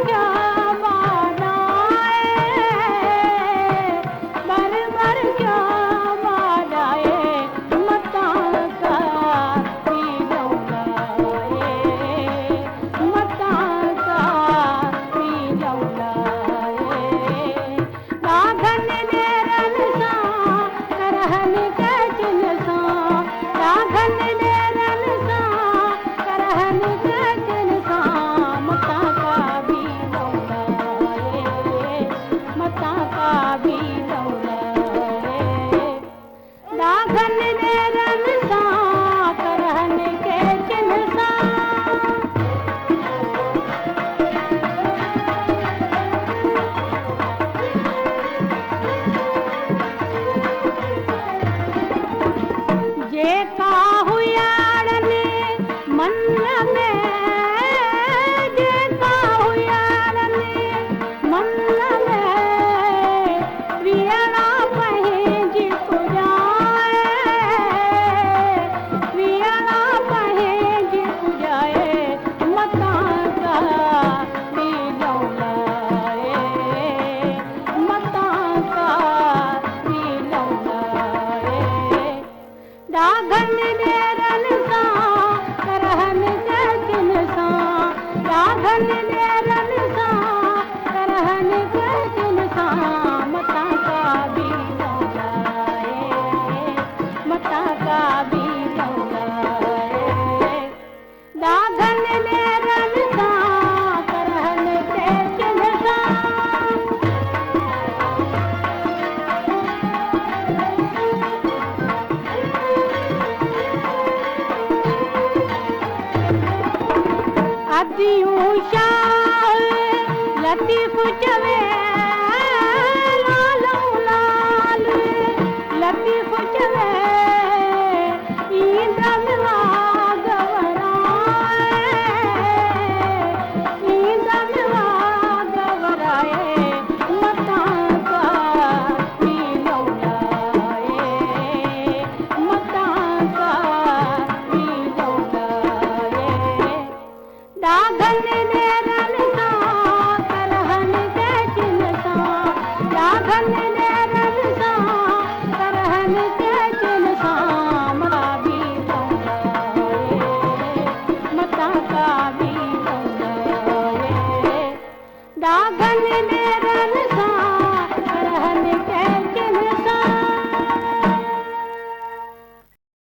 क्या मानाए, बर बर क्या मानाए, मता का भी लौलाए, मता का भी लौलाए। राघन नेरन सा करहन के चिन सा, राघन नेरन सा करहन के चिन सा, मता का भी लौलाए, मता का भी लौलाए। राघन नेरन सा करहन के चिन सा। जे काहू यारने मन में, जे काहू यारने मन में, वियणा पंहिंजी पुॼाए, वियणा पंहिंजी पुॼाए, मता का भी लौलाए, मता का भी लौलाए। राघन नेरन सा करहन के चिन सा, राघन नेरन सा करहन के चिन सा, मता का भी लौलाए, मता का भी लौलाए। राघन नेरन सा करहन के चिन सा। अदियूं शाह लतीफ़ चवे